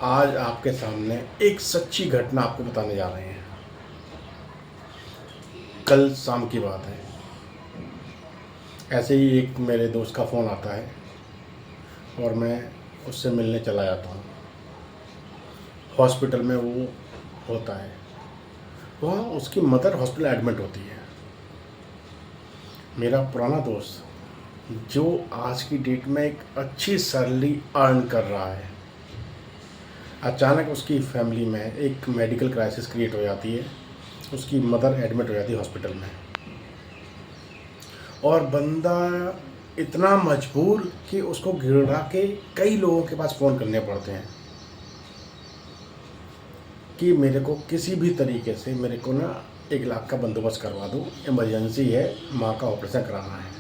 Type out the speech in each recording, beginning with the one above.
आज आपके सामने एक सच्ची घटना आपको बताने जा रहे हैं। कल शाम की बात है। ऐसे ही एक मेरे दोस्त का फ़ोन आता है और मैं उससे मिलने चला जाता हूँ। हॉस्पिटल में वो होता है। वहाँ उसकी मदर हॉस्पिटल एडमिट होती है। मेरा पुराना दोस्त जो आज की डेट में एक अच्छी सैलरी अर्न कर रहा है, अचानक उसकी फैमिली में एक मेडिकल क्राइसिस क्रिएट हो जाती है। उसकी मदर एडमिट हो जाती है हॉस्पिटल में और बंदा इतना मजबूर कि उसको गिरा के कई लोगों के पास फ़ोन करने पड़ते हैं कि मेरे को किसी भी तरीके से मेरे को ना 1 लाख का बंदोबस्त करवा दो, इमरजेंसी है, माँ का ऑपरेशन कराना है।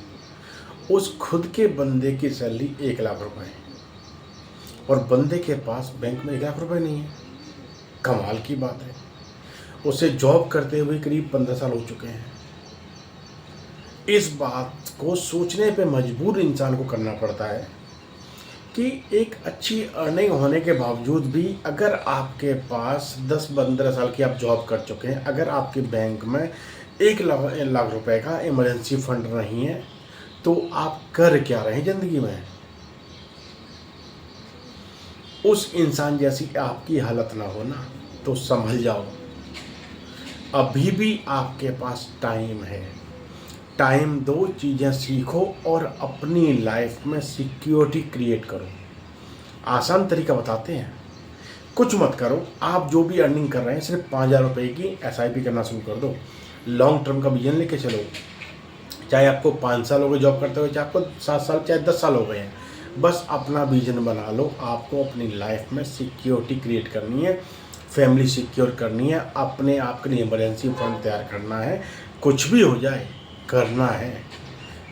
उस खुद के बंदे की सैलरी 1 लाख रुपए और बंदे के पास बैंक में 1 लाख रुपए नहीं है। कमाल की बात है। उसे जॉब करते हुए करीब 15 साल हो चुके हैं। इस बात को सोचने पे मजबूर इंसान को करना पड़ता है कि एक अच्छी अर्निंग होने के बावजूद भी अगर आपके पास 10-15 साल की आप जॉब कर चुके हैं, अगर आपके बैंक में 1 लाख रुपए का इमरजेंसी फंड नहीं है, तो आप कर क्या रहे हैं ज़िंदगी में। उस इंसान जैसी आपकी हालत ना हो ना, तो संभल जाओ। अभी भी आपके पास टाइम है। टाइम दो, चीज़ें सीखो और अपनी लाइफ में सिक्योरिटी क्रिएट करो। आसान तरीका बताते हैं, कुछ मत करो। आप जो भी अर्निंग कर रहे हैं सिर्फ 5,000 रुपये की SIP करना शुरू कर दो। लॉन्ग टर्म का विजन लेके चलो। चाहे आपको 5 साल हो गए जॉब करते हुए, चाहे आपको 7 साल, चाहे 10 साल हो गए हैं, बस अपना विजन बना लो। आपको अपनी लाइफ में सिक्योरिटी क्रिएट करनी है, फैमिली सिक्योर करनी है, अपने आप के लिए इमरजेंसी फंड तैयार करना है। कुछ भी हो जाए करना है।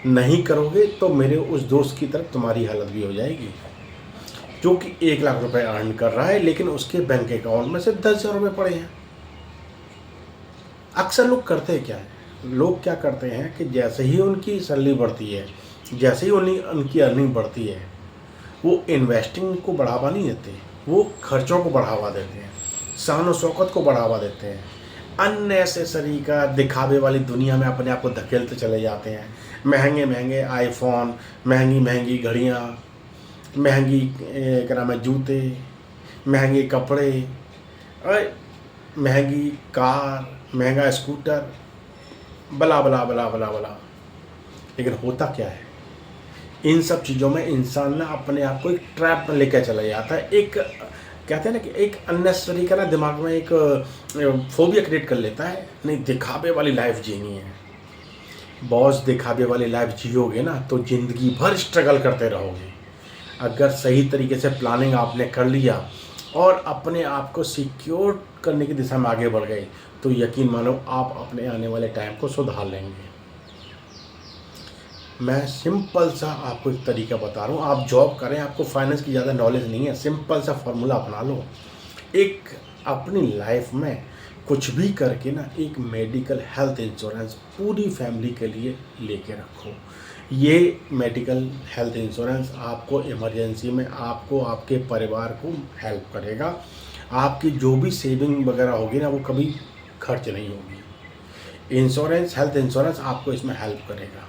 नहीं करोगे तो मेरे उस दोस्त की तरफ तुम्हारी हालत भी हो जाएगी जो कि 1 लाख रुपए अर्न कर रहा है, लेकिन उसके बैंक अकाउंट में सिर्फ 10,000 रुपये पड़े हैं। अक्सर लोग करते क्या है, लोग क्या करते हैं कि जैसे ही उनकी सैलरी बढ़ती है, जैसे ही उनकी अर्निंग बढ़ती है, वो इन्वेस्टिंग को बढ़ावा नहीं देते, वो खर्चों को बढ़ावा देते हैं, शान और शौकत को बढ़ावा देते हैं। अननेसेसरी का दिखावे वाली दुनिया में अपने आप को धकेलते चले जाते हैं। महंगे महंगे आईफोन, महंगी महंगी घड़ियाँ, महंगी क्या नाम है जूते, महंगे कपड़े, महंगी कार, महंगा स्कूटर, बला बला बला बला बला। लेकिन होता क्या है, इन सब चीज़ों में इंसान ना अपने आप को एक ट्रैप में लेकर चला जाता है। एक कहते हैं ना कि एक अननेसेसरी का ना दिमाग में एक फोबिया क्रिएट कर लेता है। नहीं, दिखावे वाली लाइफ जीनी है। बॉस, दिखावे वाली लाइफ जियोगे ना तो ज़िंदगी भर स्ट्रगल करते रहोगे। अगर सही तरीके से प्लानिंग आपने कर लिया और अपने आप को सिक्योर करने की दिशा में आगे बढ़ गए, तो यकीन मानो आप अपने आने वाले टाइम को सुधार लेंगे। मैं सिंपल सा आपको एक तरीका बता रहा हूँ। आप जॉब करें, आपको फाइनेंस की ज़्यादा नॉलेज नहीं है, सिंपल सा फार्मूला अपना लो। एक अपनी लाइफ में कुछ भी करके ना एक मेडिकल हेल्थ इंश्योरेंस पूरी फैमिली के लिए लेके रखो। ये मेडिकल हेल्थ इंश्योरेंस आपको इमरजेंसी में, आपको, आपके परिवार को हेल्प करेगा। आपकी जो भी सेविंग वगैरह होगी ना, वो कभी खर्च नहीं होगी। इंश्योरेंस, हेल्थ इंश्योरेंस आपको इसमें हेल्प करेगा।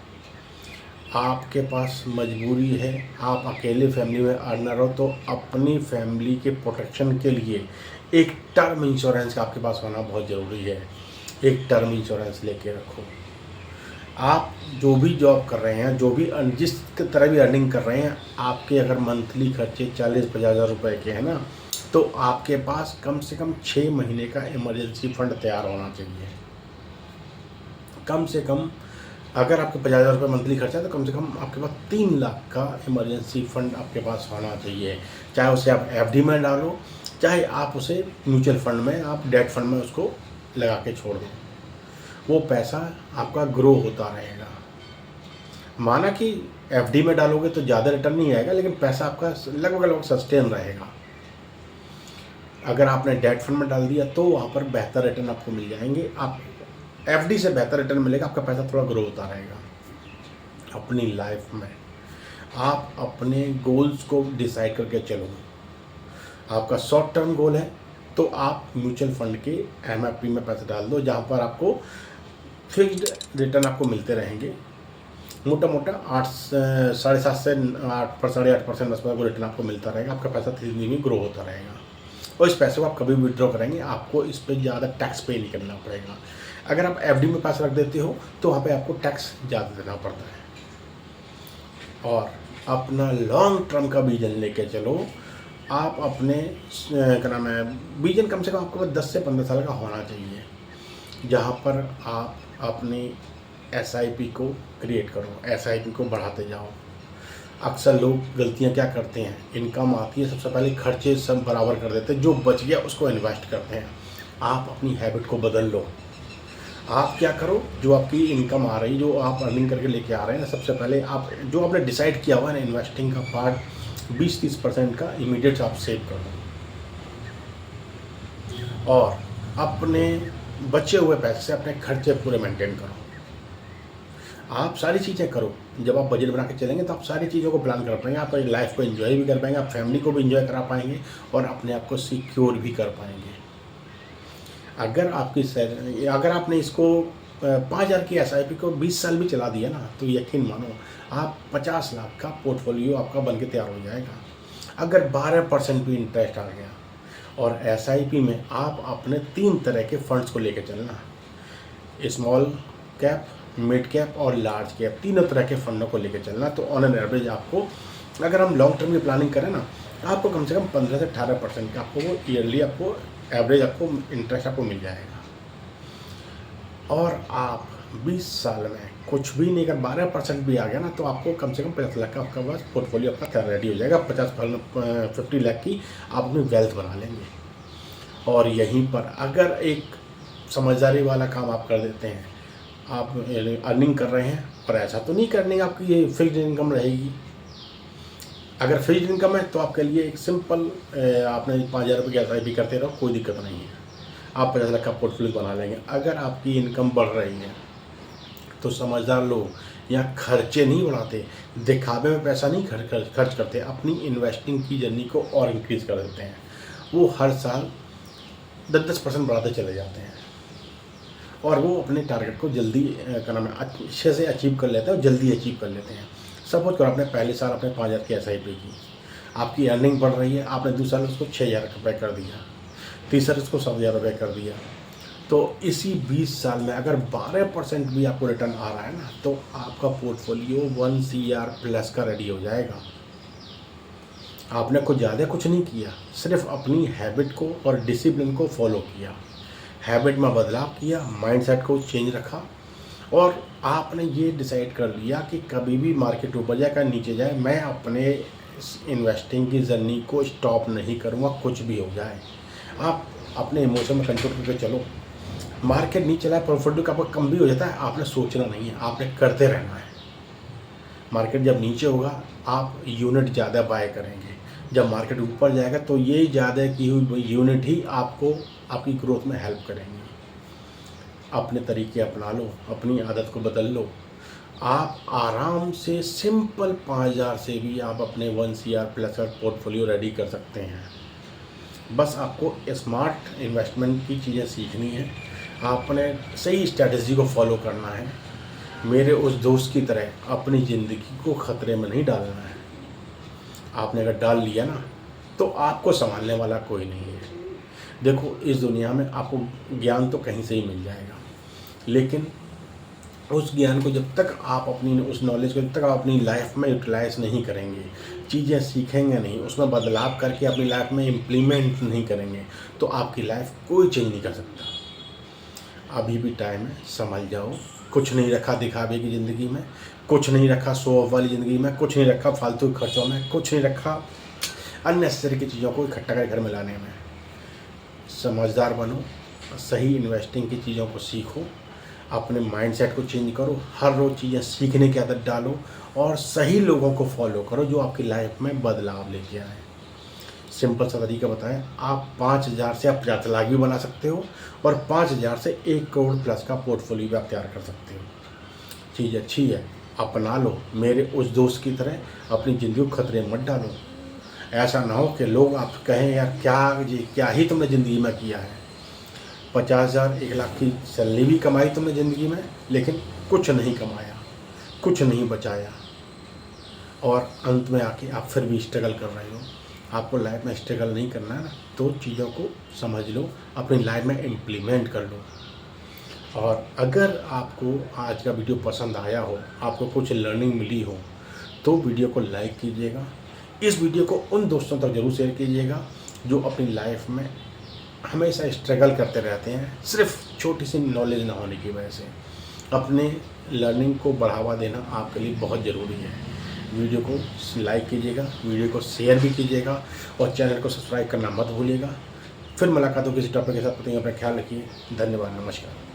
आपके पास मजबूरी है, आप अकेले फैमिली में अर्नर हो, तो अपनी फैमिली के प्रोटेक्शन के लिए एक टर्म इंश्योरेंस का आपके पास होना बहुत ज़रूरी है। एक टर्म इंश्योरेंस लेके रखो। आप जो भी जॉब कर रहे हैं, जो भी जिस तरह भी अर्निंग कर रहे हैं, आपके अगर मंथली खर्चे 40-50 हज़ार रुपये के हैं ना, तो आपके पास कम से कम 6 महीने का इमरजेंसी फंड तैयार होना चाहिए। कम से कम अगर आपके 50,000 रुपये मंथली खर्चा है, तो कम से कम आपके पास 3 लाख का इमरजेंसी फंड आपके पास होना चाहिए। चाहे उसे आप FD में डालो, चाहे आप उसे म्यूचुअल फंड में, आप डेट फंड में उसको लगा के छोड़ दो। वो पैसा आपका ग्रो होता रहेगा। माना कि FD में डालोगे तो ज़्यादा रिटर्न नहीं आएगा, लेकिन पैसा आपका लगभग लगभग सस्टेन रहेगा। अगर आपने डेट फंड में डाल दिया तो वहाँ पर बेहतर रिटर्न आपको मिल जाएंगे। आप FD से बेहतर रिटर्न मिलेगा, आपका पैसा थोड़ा ग्रो होता रहेगा। अपनी लाइफ में आप अपने गोल्स को डिसाइड करके चलो। आपका शॉर्ट टर्म गोल है तो आप म्यूचुअल फंड के एमएफपी में पैसे डाल दो, जहाँ पर आपको फिक्स्ड रिटर्न आपको मिलते रहेंगे। मोटा मोटा 7.5 से 8% बस को रिटर्न आपको मिलता रहेगा। आपका पैसा धीरे धीरे ग्रो होता रहेगा और इस पैसे को आप कभी विड्रॉ करेंगे आपको इस पर ज़्यादा टैक्स पे नहीं करना पड़ेगा। अगर आप एफडी में पैसा रख देते हो तो वहाँ पे आपको टैक्स ज़्यादा देना पड़ता है। और अपना लॉन्ग टर्म का विजन लेके चलो। आप अपने क्या नाम है, विजन कम से कम आपको 10 से 15 साल का होना चाहिए, जहाँ पर आप अपनी एसआईपी को क्रिएट करो, एसआईपी को बढ़ाते जाओ। अक्सर लोग गलतियाँ क्या करते हैं, इनकम आती है सबसे पहले खर्चे सब बराबर कर देते हैं, जो बच गया उसको इन्वेस्ट करते हैं। आप अपनी हैबिट को बदल लो। आप क्या करो, जो आपकी इनकम आ रही, जो आप अर्निंग करके लेके आ रहे हैं ना, सबसे पहले आप जो आपने डिसाइड किया हुआ है ना इन्वेस्टिंग का पार्ट 20-30% का इमीडिएट आप सेव कर दो और अपने बचे हुए पैसे से अपने खर्चे पूरे मेंटेन करो। आप सारी चीज़ें करो। जब आप बजट बना के चलेंगे तो आप सारी चीज़ों को प्लान कर पाएंगे, आप लाइफ को एंजॉय भी कर पाएंगे, आप फैमिली को भी एंजॉय करा पाएंगे और अपने आप को सिक्योर भी कर पाएंगे। अगर आपकी सैलरी, अगर आपने इसको 5,000 की एसआईपी को 20 साल भी चला दिया ना, तो यकीन मानो आप 50 लाख का पोर्टफोलियो आपका बन के तैयार हो जाएगा। अगर 12% भी इंटरेस्ट आ गया। और एसआईपी में आप अपने 3 तरह के फंड्स को लेकर चलना, स्मॉल कैप, मिड कैप और लार्ज कैप, तीनों तरह के फंडों को लेकर चलना। तो ऑन एन एवरेज आपको, अगर हम लॉन्ग टर्म की प्लानिंग करें ना, आपको कम से कम 15 से 18% का आपको वो ईयरली आपको एवरेज आपको इंटरेस्ट आपको मिल जाएगा। और आप 20 साल में कुछ भी नहीं, अगर 12% भी आ गया ना, तो आपको कम से कम 50 लाख का आपका बस पोर्टफोलियो आपका रेडी हो जाएगा। 50 लाख की आप अपनी वेल्थ बना लेंगे। और यहीं पर अगर एक समझदारी वाला काम आप कर देते हैं, आप अर्निंग कर रहे हैं, और ऐसा तो नहीं करनी आपकी ये फिक्स्ड इनकम रहेगी। अगर फिक्स्ड इनकम है तो आपके लिए एक सिंपल, आपने 5,000 रुपये की एसआईपी करते रहो, कोई दिक्कत नहीं है, आप 50 लाख का पोर्टफोलियो बना लेंगे। अगर आपकी इनकम बढ़ रही है तो समझदार लोग यहाँ खर्चे नहीं बढ़ाते, दिखावे में पैसा नहीं खर्च करते, अपनी इन्वेस्टिंग की जर्नी को और इंक्रीज़ कर देते हैं। वो हर साल 10-10% बढ़ाते चले जाते हैं और वो अपने टारगेट को जल्दी क्या नाम है अच्छे से अचीव कर लेते हैं और जल्दी अचीव कर लेते हैं। सपोज करो आपने पहले साल अपने 5,000 की एसआईपी की, आपकी अर्निंग बढ़ रही है, आपने दूसरे साल उसको 6,000 रुपये कर दिया, तीसरा उसको 7,000 रुपये कर दिया। तो इसी 20 साल में अगर 12% भी आपको रिटर्न आ रहा है ना, तो आपका पोर्टफोलियो 1 CR प्लस का रेडी हो जाएगा। आपने कुछ ज़्यादा कुछ नहीं किया, सिर्फ अपनी हैबिट को और डिसिप्लिन को फॉलो किया, हैबिट में बदलाव किया, माइंडसेट को चेंज रखा और आपने ये डिसाइड कर लिया कि कभी भी मार्केट ऊपर जाए या नीचे जाए, मैं अपने इन्वेस्टिंग की जर्नी को स्टॉप नहीं करूँगा, कुछ भी हो जाए। आप अपने इमोशन में कंट्रोल करके चलो। मार्केट नहीं चला है, पोर्टफोलियो का कम भी हो जाता है, आपने सोचना नहीं है, आपने करते रहना है। मार्केट जब नीचे होगा आप यूनिट ज़्यादा बाय करेंगे, जब मार्केट ऊपर जाएगा तो ये ज़्यादा की हुई यूनिट ही आपको आपकी ग्रोथ में हेल्प करेंगे। अपने तरीके अपना लो, अपनी आदत को बदल लो। आप आराम से सिंपल 5,000 से भी आप अपने 1 CR प्लस का पोर्टफोलियो रेडी कर सकते हैं। बस आपको स्मार्ट इन्वेस्टमेंट की चीज़ें सीखनी है, आपने सही स्ट्रैटेजी को फॉलो करना है। मेरे उस दोस्त की तरह अपनी ज़िंदगी को ख़तरे में नहीं डालना है। आपने अगर डाल लिया ना, तो आपको संभालने वाला कोई नहीं है। देखो, इस दुनिया में आपको ज्ञान तो कहीं से ही मिल जाएगा, लेकिन उस ज्ञान को जब तक आप अपनी उस नॉलेज को जब तक आप अपनी लाइफ में यूटिलाइज नहीं करेंगे, चीज़ें सीखेंगे नहीं, उसमें बदलाव करके अपनी लाइफ में इम्प्लीमेंट नहीं करेंगे, तो आपकी लाइफ कोई चेंज नहीं कर सकता। अभी भी टाइम है, समझ जाओ। कुछ नहीं रखा दिखावे की ज़िंदगी में, कुछ नहीं रखा शो ऑफ वाली ज़िंदगी में, कुछ नहीं रखा फालतू खर्चों में, कुछ नहीं रखा अननेसेसरी की चीज़ों को इकट्ठा कर घर में लाने में। समझदार बनो, सही इन्वेस्टिंग की चीज़ों को सीखो, अपने माइंडसेट को चेंज करो, हर रोज़ चीज़ें सीखने की आदत डालो और सही लोगों को फॉलो करो जो आपकी लाइफ में बदलाव लेके आए। सिंपल सा तरीका बताएं, आप 5,000 से आप 50 लाख भी बना सकते हो और 5,000 से 1 करोड़ प्लस का पोर्टफोलियो भी आप तैयार कर सकते हो। चीज़ अच्छी है, अपना लो। मेरे उस दोस्त की तरह अपनी ज़िंदगी को खतरे में मत डालो। ऐसा ना हो कि लोग आप कहें यार क्या ही तुमने ज़िंदगी में किया है। 50,000 1 लाख की सैलरी भी कमाई तुमने ज़िंदगी में, लेकिन कुछ नहीं कमाया, कुछ नहीं बचाया, और अंत में आके आप फिर भी स्ट्रगल कर रहे हो। आपको लाइफ में स्ट्रगल नहीं करना है ना, तो चीज़ों को समझ लो, अपनी लाइफ में इम्प्लीमेंट कर लो। और अगर आपको आज का वीडियो पसंद आया हो, आपको कुछ लर्निंग मिली हो, तो वीडियो को लाइक कीजिएगा। इस वीडियो को उन दोस्तों तक ज़रूर शेयर कीजिएगा जो अपनी लाइफ में हमेशा स्ट्रगल करते रहते हैं, सिर्फ छोटी सी नॉलेज ना होने की वजह से। अपने लर्निंग को बढ़ावा देना आपके लिए बहुत ज़रूरी है। वीडियो को लाइक कीजिएगा, वीडियो को शेयर भी कीजिएगा, और चैनल को सब्सक्राइब करना मत भूलिएगा। फिर मुलाकात हो किसी टॉपिक के साथ। अपना ख्याल रखिए। धन्यवाद, नमस्कार।